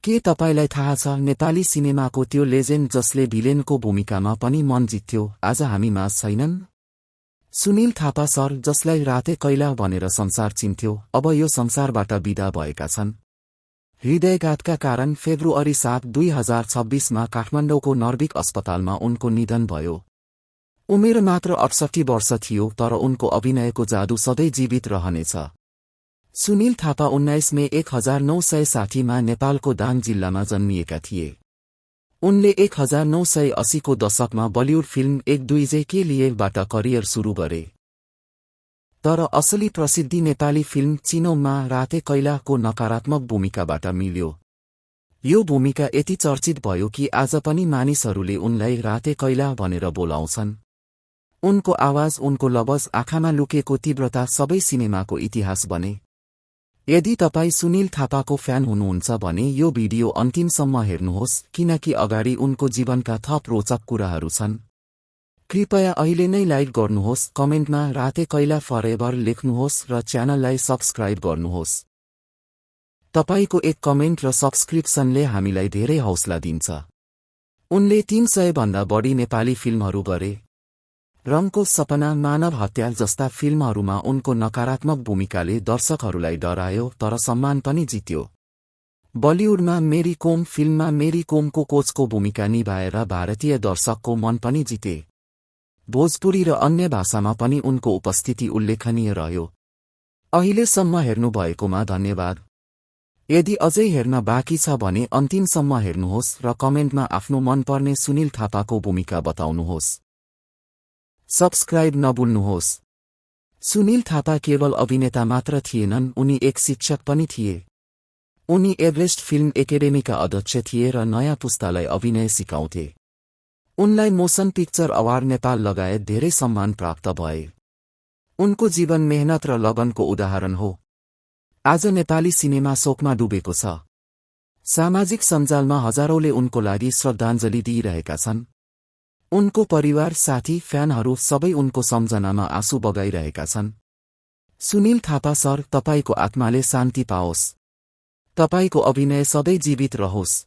के तपाईलाई थाहा छ नेपाली सिनेमाको त्यो लेजेन्ड जसले भिलेनको भूमिकामा पनि मन जित्थ्यो आज हामीमा छैनन्? सुनिल थापा सर जसलाई राते कैला भनेर संसार चिन्थ्यो अब यो संसारबाट बिदा भएका छन्। हृदयघातका कारण फेब्रुअरी 7, 2026 काठमाडौँको नर्भिक अस्पतालमा उनको निधन भयो। उमेर मात्र 68 वर्ष थियो तर उनको अभिनयको जादु सधैँ जीवित रहनेछ। सुनिल थापा 19 मे 1960 नेपालको दाङ जिल्लामा जन्मिएका थिए। उनले 1980 को दशकमा बलिउड फिल्म एक दुईजे के लिएबाट करियर सुरु गरे। तर असली प्रसिद्धि नेपाली फिल्म चिनोमा राते कैलाको नकारात्मक भूमिकाबाट मिल्यो। यो भूमिका यति चर्चित भयो कि आज पनि मानिसहरूले उनलाई राते कैला भनेर बोलाउँछन्। उनको आवाज, उनको लवज, आँखामा लुकेको तीव्रता सबै सिनेमाको इतिहास बने। यदि तपाई सुनिल थापाको फ्यान हुनुहुन्छ भने यो भिडियो अन्तिमसम्म हेर्नुहोस् किनकि अगाडि उनको जीवनका थप रोचक कुराहरू छन्। कृपया अहिले नै लाइक गर्नुहोस्, कमेन्टमा राते कैला फरएभर लेख्नुहोस् र च्यानललाई सब्स्क्राइब गर्नुहोस्। तपाईको एक कमेन्ट र सब्स्क्रिप्सनले हामीलाई धेरै हौसला दिन्छ। उनले 300 भन्दा बढी नेपाली फिल्महरू गरे। रङको सपना, मानव हत्या जस्ता फिल्महरूमा उनको नकारात्मक भूमिकाले दर्शकहरूलाई डरायो तर सम्मान पनि जित्यो। बलिउडमा मेरी कोम फिल्ममा मेरी कोमको कोचको भूमिका निभाएर भारतीय दर्शकको मन पनि जिते। भोजपुरी र अन्य भाषामा पनि उनको उपस्थिति उल्लेखनीय रह्यो। अहिलेसम्म हेर्नुभएकोमा धन्यवाद। यदि अझै हेर्न बाँकी छ भने अन्तिमसम्म हेर्नुहोस् र कमेन्टमा आफ्नो मनपर्ने सुनिल थापाको भूमिका बताउनुहोस्। सब्स्क्राइब नभुल्नुहोस्। सुनिल थापा केवल अभिनेता मात्र थिएनन्, उनी एक शिक्षक पनि थिए। उनी एभरेस्ट फिल्म एकेडेमीका अध्यक्ष थिए र नयाँ पुस्तालाई अभिनय सिकाउँथे। उनलाई मोसन पिक्चर अवार्ड नेपाल लगायत धेरै सम्मान प्राप्त भए। उनको जीवन मेहनत र लगनको उदाहरण हो। आज नेपाली सिनेमा शोकमा डुबेको छ। सामाजिक सञ्जालमा हजारौंले उनको लागि श्रद्धाञ्जली दिइरहेका छन्। उनको परिवार, साथी, फ्यानहरू सबै उनको सम्झनामा आँसु बगाइरहेका छन्। सुनिल थापा सर, तपाईको आत्माले शान्ति पाओस्। तपाईको अभिनय सधैँ जीवित रहोस्।